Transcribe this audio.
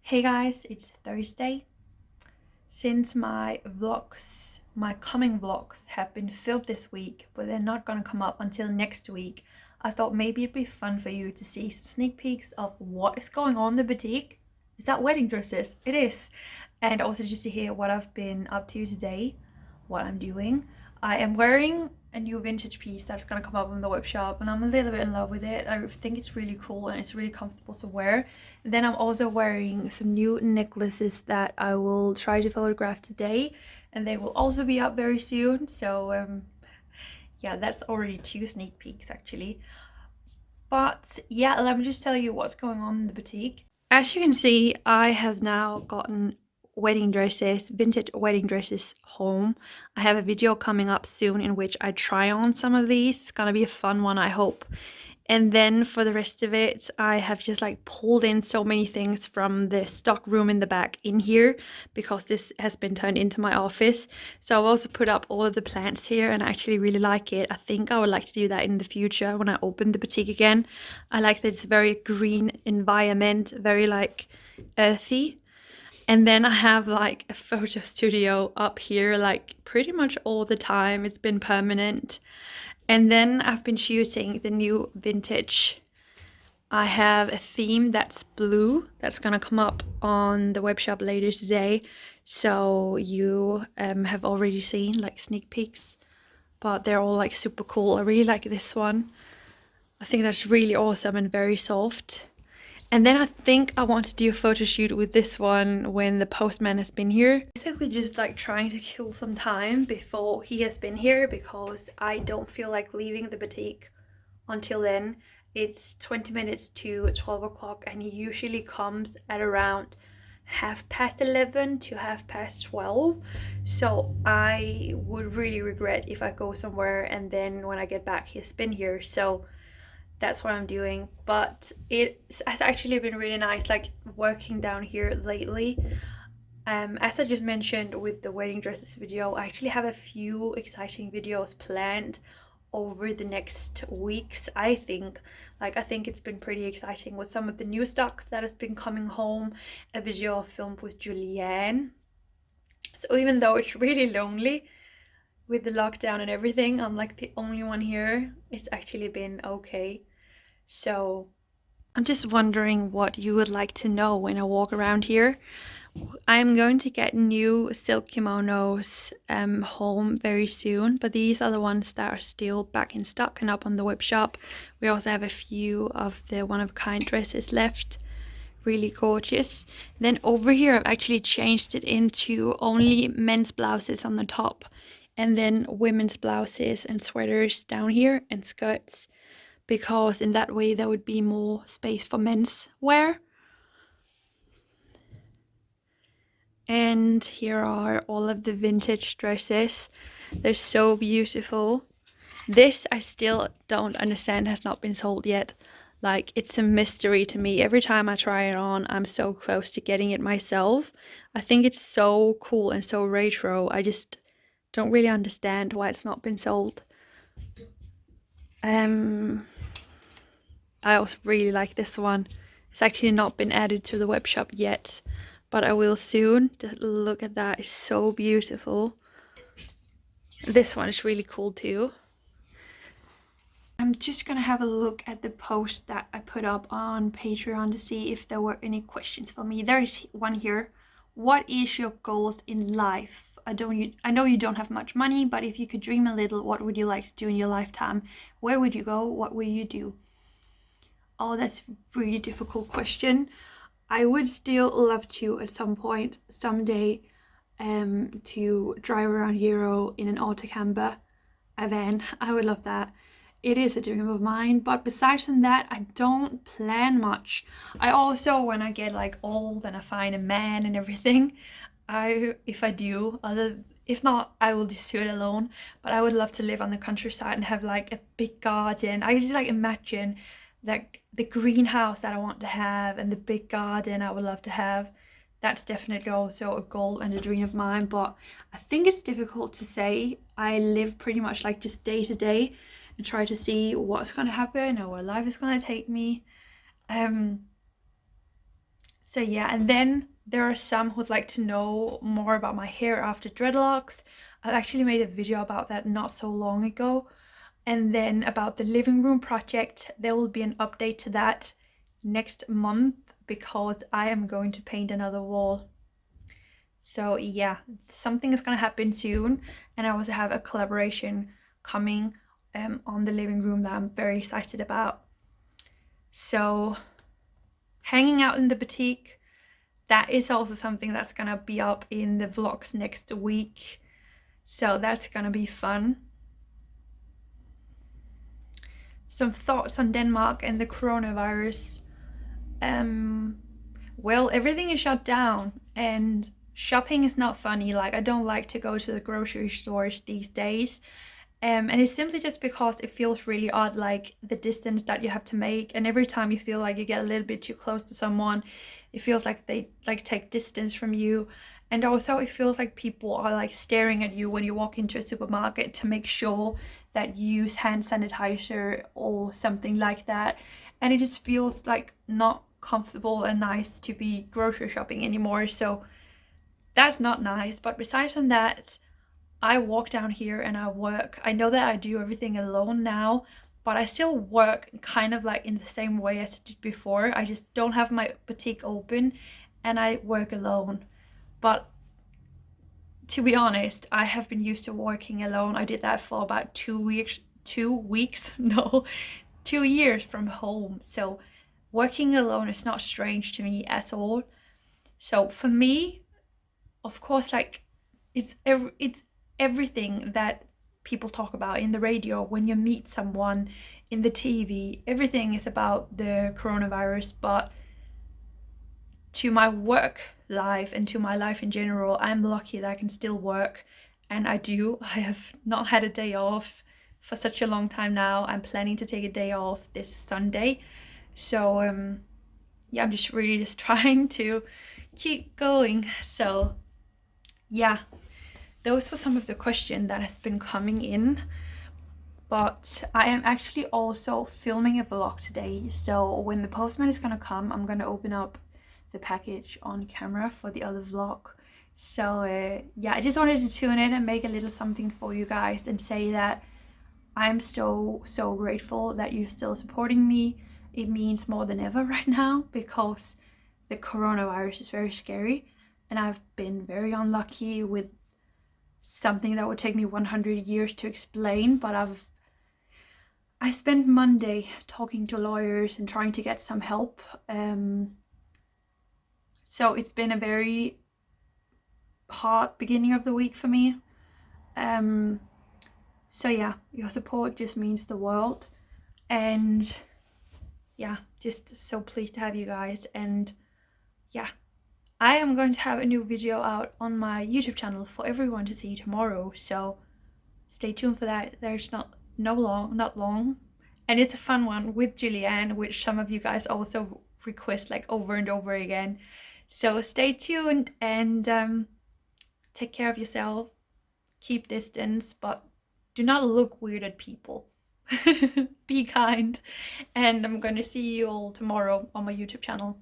Hey guys, it's Thursday. Since my coming vlogs have been filmed this week, but they're not gonna come up until next week, I thought maybe it'd be fun for you to see some sneak peeks of what is going on in the boutique. Is that wedding dresses? It is. And also just to hear what I've been up to today, what I'm doing. I am wearing a new vintage piece that's gonna come up on the web shop, and I'm a little bit in love with it. I think it's really cool and it's really comfortable to wear. And then I'm also wearing some new necklaces that I will try to photograph today, and they will also be up very soon. So yeah, that's already 2 sneak peeks actually. But yeah, let me just tell you what's going on in the boutique. As you can see, I have now gotten vintage wedding dresses home. I have a video coming up soon in which I try on some of these. It's gonna be a fun one, I hope. And then for the rest of it, I have just like pulled in so many things from the stock room in the back in here because this has been turned into my office. So I've also put up all of the plants here and I actually really like it. I think I would like to do that in the future when I open the boutique again. I like that it's a very green environment, very like earthy. And then I have like a photo studio up here like pretty much all the time. It's been permanent. And then I've been shooting the new vintage. I have a theme that's blue that's gonna come up on the web shop later today. So you have already seen like sneak peeks, but they're all like super cool. I really like this one. I think that's really awesome and very soft. And then I think I want to do a photo shoot with this one when the postman has been here. Basically just like trying to kill some time before he has been here because I don't feel like leaving the boutique until then. It's 20 minutes to 12 o'clock and he usually comes at around 11:30 to 12:30. So I would really regret if I go somewhere and then when I get back he's been here. So that's what I'm doing. But it has actually been really nice like working down here lately. As I just mentioned with the wedding dresses video, I actually have a few exciting videos planned over the next weeks. I think it's been pretty exciting with some of the new stock that has been coming home, a video filmed with Julianne. So even though it's really lonely with the lockdown and everything, I'm like the only one here, it's actually been okay. So I'm just wondering what you would like to know when I walk around here. I'm going to get new silk kimonos home very soon, but these are the ones that are still back in stock and up on the web shop. We also have a few of the one-of-a-kind dresses left. Really gorgeous. Then over here I've actually changed it into only men's blouses on the top and then women's blouses and sweaters down here and skirts, because in that way there would be more space for men's wear. And here are all of the vintage dresses. They're so beautiful. This I still don't understand, has not been sold yet. Like, it's a mystery to me. Every time I try it on, I'm so close to getting it myself. I think it's so cool and so retro. I just don't really understand why it's not been sold. I also really like this one. It's actually not been added to the web shop yet, but I will soon. Just look at that, it's so beautiful. This one is really cool too. I'm just gonna have a look at the post that I put up on Patreon to see if there were any questions for me. There is one here. What is your goals in life? I know you don't have much money, but if you could dream a little, what would you like to do in your lifetime? Where would you go? What will you do? Oh, that's a really difficult question. I would still love to at some point, someday, to drive around Euro in an auto camper, a van. I would love that. It is a dream of mine, but besides from that, I don't plan much. I also, when I get like old and I find a man and everything, if not, I will just do it alone. But I would love to live on the countryside and have like a big garden. I just like imagine like the greenhouse that I want to have and the big garden I would love to have. That's definitely also a goal and a dream of mine, but I think it's difficult to say. I live pretty much like just day to day and try to see what's going to happen or where life is going to take me. So yeah, and then there are some who'd like to know more about my hair after dreadlocks. I actually made a video about that not so long ago. And then about the living room project, there will be an update to that next month because I am going to paint another wall. So yeah, something is gonna happen soon, and I also have a collaboration coming on the living room that I'm very excited about. So hanging out in the boutique, that is also something that's gonna be up in the vlogs next week. So that's gonna be fun. Some thoughts on Denmark and the coronavirus. Well, everything is shut down and shopping is not funny. Like, I don't like to go to the grocery stores these days. And it's simply just because it feels really odd, like the distance that you have to make. And every time you feel like you get a little bit too close to someone, it feels like they like take distance from you. And also it feels like people are like staring at you when you walk into a supermarket to make sure that you use hand sanitizer or something like that. And it just feels like not comfortable and nice to be grocery shopping anymore. So that's not nice. But besides from that, I walk down here and I work. I know that I do everything alone now, but I still work kind of like in the same way as I did before. I just don't have my boutique open and I work alone. But to be honest, I have been used to working alone. I did that for about 2 weeks, no, 2 years from home. So working alone is not strange to me at all. So for me, of course, like it's everything that people talk about in the radio, when you meet someone, in the TV, everything is about the coronavirus. But to my work life and to my life in general, I'm lucky that I can still work, and I do. I have not had a day off for such a long time now. I'm planning to take a day off this Sunday. So yeah, I'm just really just trying to keep going. So yeah, those were some of the questions that has been coming in. But I am actually also filming a vlog today, so when the postman is gonna come, I'm gonna open up the package on camera for the other vlog. So yeah, I just wanted to tune in and make a little something for you guys and say that I'm so grateful that you're still supporting me. It means more than ever right now because the coronavirus is very scary, and I've been very unlucky with something that would take me 100 years to explain. But I spent Monday talking to lawyers and trying to get some help. So it's been a very hard beginning of the week for me. So yeah, your support just means the world. And yeah, just so pleased to have you guys. And yeah, I am going to have a new video out on my YouTube channel for everyone to see tomorrow. So stay tuned for that. There's not long. And it's a fun one with Julianne, which some of you guys also request like over and over again. So stay tuned and take care of yourself. Keep distance, but do not look weird at people. Be kind. And I'm going to see you all tomorrow on my YouTube channel.